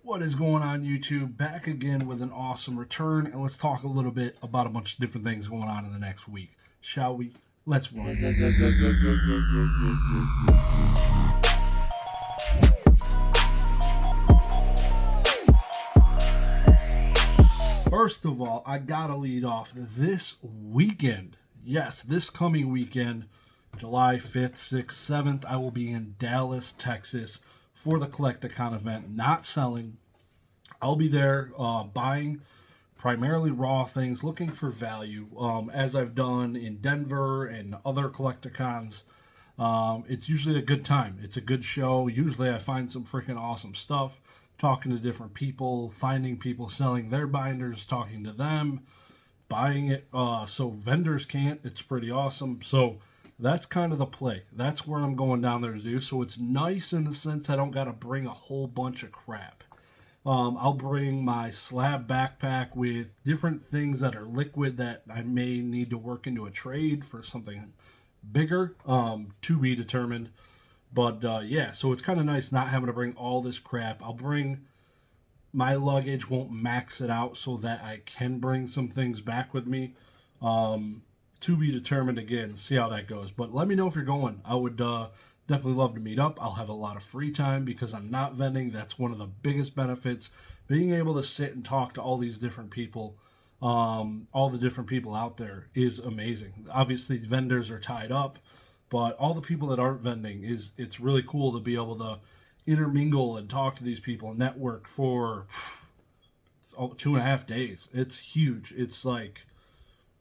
What is going on, YouTube? Back again with an awesome return, and let's talk a little bit about a bunch of different things going on in the next week. Shall we? Let's run. First of all, I gotta lead off this weekend. Yes, this coming weekend, July 5th, 6th, 7th, I will be in Dallas, Texas for the Collecticon event, not selling. I'll be there buying primarily raw things, looking for value, as I've done in Denver and other Collecticons. It's usually a good time. It's a good show. Usually I find some freaking awesome stuff, talking to different people, finding people selling their binders, talking to them, buying it so vendors can't. It's pretty awesome. So that's kind of the play. That's where I'm going down there to do. So it's nice in the sense I don't got to bring a whole bunch of crap. I'll bring my slab backpack with different things that are liquid that I may need to work into a trade for something bigger, to be determined. But yeah, so it's kind of nice not having to bring all this crap. I'll bring my luggage, won't max it out so that I can bring some things back with me. To be determined again, see how that goes. But let me know if you're going. I would definitely love to meet up. I'll have a lot of free time because I'm not vending. That's one of the biggest benefits. Being able to sit and talk to all these different people, all the different people out there is amazing. Obviously, vendors are tied up, but all the people that aren't vending, it's really cool to be able to intermingle and talk to these people and network for 2.5 days. It's huge. It's like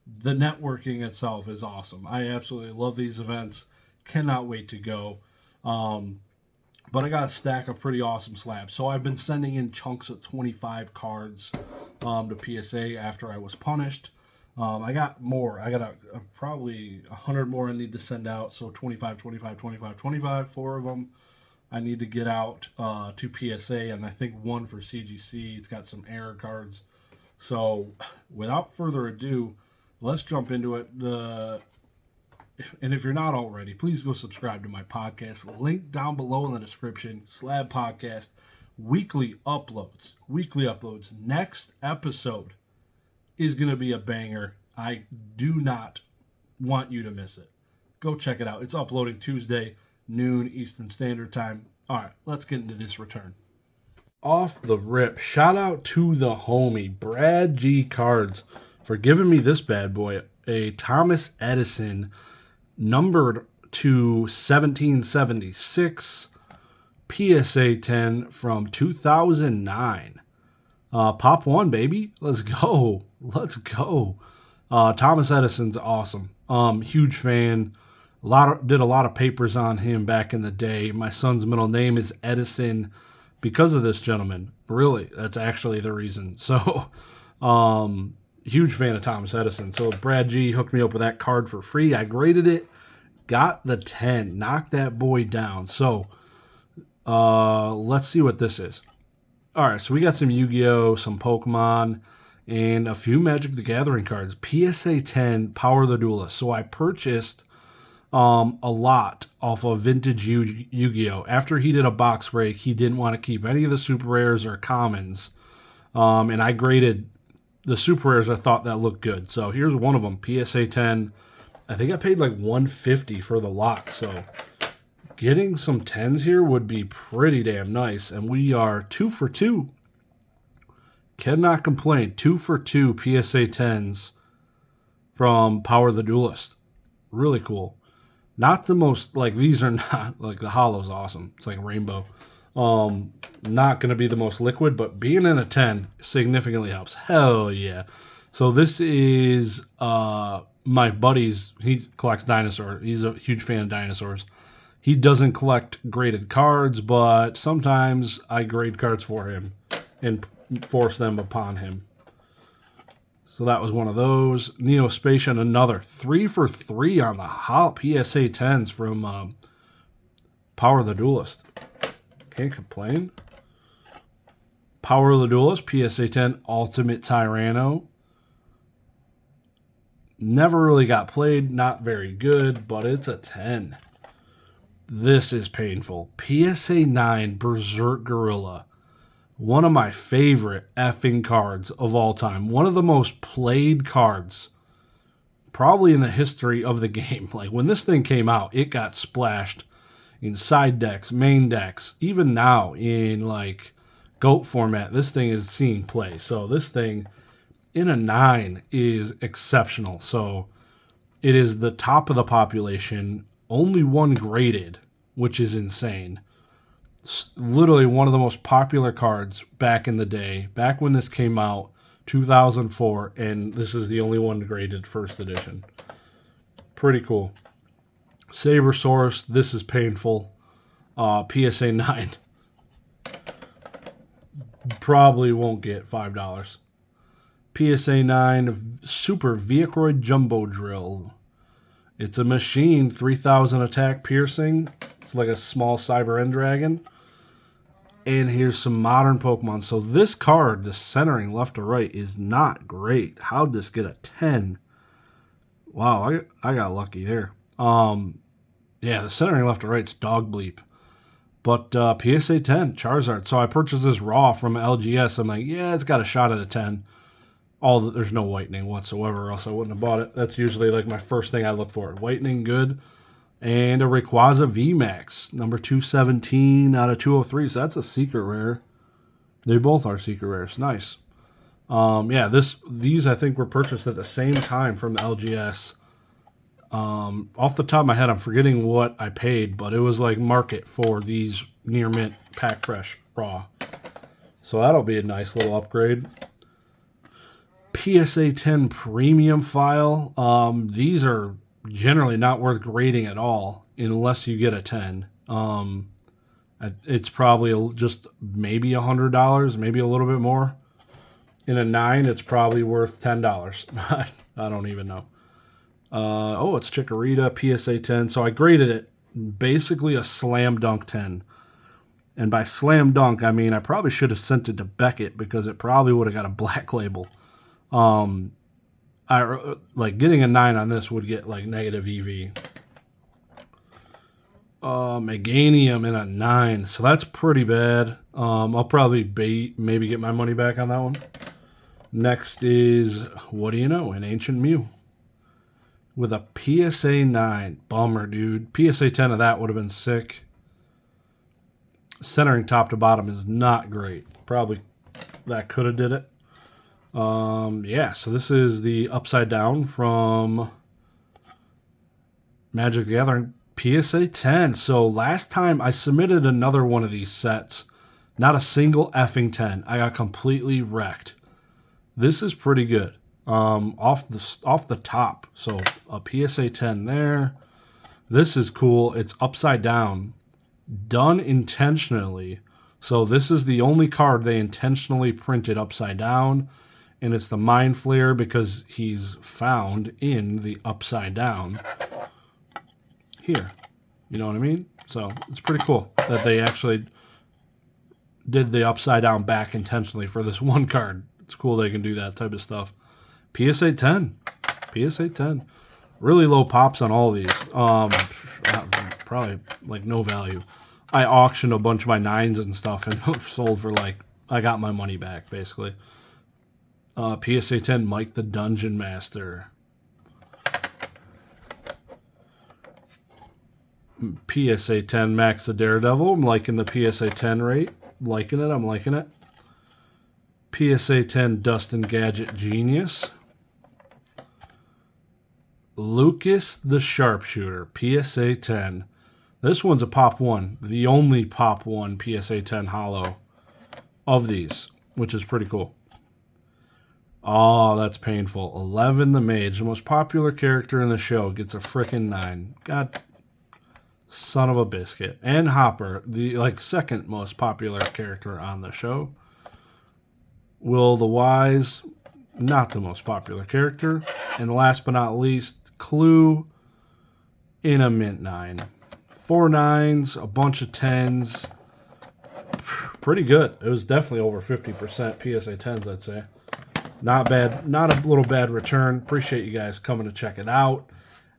the networking itself is awesome. I absolutely love these events. Cannot wait to go. But I got a stack of pretty awesome slabs. So I've been sending in chunks of 25 cards to PSA after I was punished. I got more. I got probably 100 more I need to send out. So 25, 25, 25, 25, 4 of them I need to get out to PSA. And I think one for CGC. It's got some error cards. So without further ado, let's jump into it. And if you're not already, please go subscribe to my podcast. Link down below in the description. Slab Podcast. Weekly uploads. Next episode is going to be a banger. I do not want you to miss it. Go check it out. It's uploading Tuesday, noon Eastern Standard Time. All right, let's get into this return. Off the rip, shout out to the homie, Brad G. Cards, for giving me this bad boy, a Thomas Edison numbered to 1776 PSA 10 from 2009. Pop one, baby. Let's go. Thomas Edison's awesome. Huge fan. Did a lot of papers on him back in the day. My son's middle name is Edison because of this gentleman. Really, that's actually the reason. So, huge fan of Thomas Edison. So Brad G hooked me up with that card for free. I graded it, got the 10, knocked that boy down. So let's see what this is. All right, so we got some Yu-Gi-Oh, some Pokemon, and a few Magic the Gathering cards. PSA 10 Power the Duelist. So I purchased a lot off of vintage Yu-Gi-Oh. After he did a box break, he didn't want to keep any of the super rares or commons. And I graded the super rares I thought that looked good. So here's one of them, PSA 10. I think I paid like $150 for the lot. So getting some 10s here would be pretty damn nice. And we are 2 for 2. Cannot complain. 2 for 2 PSA 10s from Power the Duelist. Really cool. Not the most, like, these are not, like, the hollow's awesome. It's like rainbow. Not going to be the most liquid, but being in a 10 significantly helps. Hell yeah. So this is my buddy's. He collects dinosaurs. He's a huge fan of dinosaurs. He doesn't collect graded cards, but sometimes I grade cards for him and force them upon him. So that was one of those. Neospatian, another 3 for 3 on the hot PSA 10s from Power the Duelist. Can't complain. Power the Duelist, PSA 10 Ultimate Tyranno. Never really got played. Not very good, but it's a 10. This is painful. PSA 9 Berserk Gorilla. One of my favorite effing cards of all time. One of the most played cards probably in the history of the game. Like, when this thing came out, it got splashed in side decks, main decks. Even now in, like, GOAT format, this thing is seeing play. So this thing in a 9 is exceptional. So it is the top of the population, only one graded, which is insane. It's literally one of the most popular cards back in the day, back when this came out, 2004, and this is the only one graded first edition. Pretty cool. Sabersaurus, this is painful. PSA 9. Probably won't get $5. PSA 9 Super Viacroid Jumbo Drill. It's a machine, 3,000 attack piercing. It's like a small Cyber End Dragon. And here's some modern Pokemon. So this card, the centering left to right, is not great. How'd this get a 10? Wow, I got lucky there. Yeah, the centering left to right's dog bleep. But PSA 10, Charizard. So I purchased this raw from LGS. I'm like, yeah, it's got a shot at a 10. There's no whitening whatsoever, or else I wouldn't have bought it. That's usually like my first thing I look for. Whitening, good. And a Rayquaza VMAX, number 217 out of 203. So that's a secret rare. They both are secret rares. Nice. Yeah, these I think were purchased at the same time from the LGS. Off the top of my head, I'm forgetting what I paid, but it was like market for these near mint pack fresh raw. So that'll be a nice little upgrade. PSA 10 premium file. These are generally not worth grading at all unless you get a 10. It's probably just maybe $100, maybe a little bit more. In a 9, it's probably worth $10. I don't even know. It's Chikorita, PSA 10. So I graded it basically a slam dunk 10. And by slam dunk, I mean I probably should have sent it to Beckett because it probably would have got a black label. Getting a 9 on this would get like negative EV. Meganium in a 9, so that's pretty bad. I'll probably maybe get my money back on that one. Next is, what do you know, an Ancient Mew with a PSA 9. Bummer, dude. PSA 10 of that would have been sick. Centering top to bottom is not great. Probably that could have did it. Yeah, so this is the Upside Down from Magic the Gathering, PSA 10. So last time I submitted another one of these sets, not a single effing 10. I got completely wrecked. This is pretty good. Off the top. So a PSA 10 there. This is cool. It's upside down, done intentionally. So this is the only card they intentionally printed upside down. And it's the Mind Flayer because he's found in the upside down here. You know what I mean? So it's pretty cool that they actually did the upside down back intentionally for this one card. It's cool they can do that type of stuff. PSA 10. PSA 10. Really low pops on all these. Probably like no value. I auctioned a bunch of my 9s and stuff and sold for like, I got my money back basically. PSA 10 Mike the Dungeon Master. PSA 10 Max the Daredevil. I'm liking the PSA 10 rate. I'm liking it. PSA 10 Dustin Gadget Genius. Lucas the Sharpshooter. PSA 10. This one's a Pop 1. The only Pop 1 PSA 10 holo of these, which is pretty cool. Oh, that's painful. 11 the Mage, the most popular character in the show, gets a frickin' 9. God, son of a biscuit. And Hopper, the second most popular character on the show. Will the Wise, not the most popular character. And last but not least, Clue in a mint 9. 4 9s, a bunch of 10s. Pretty good. It was definitely over 50% PSA 10s, I'd say. Not bad. Not a little bad return. Appreciate you guys coming to check it out.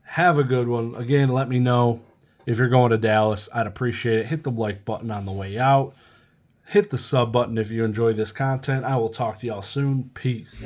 Have a good one. Again, let me know if you're going to Dallas. I'd appreciate it. Hit the like button on the way out. Hit the sub button if you enjoy this content. I will talk to y'all soon. Peace.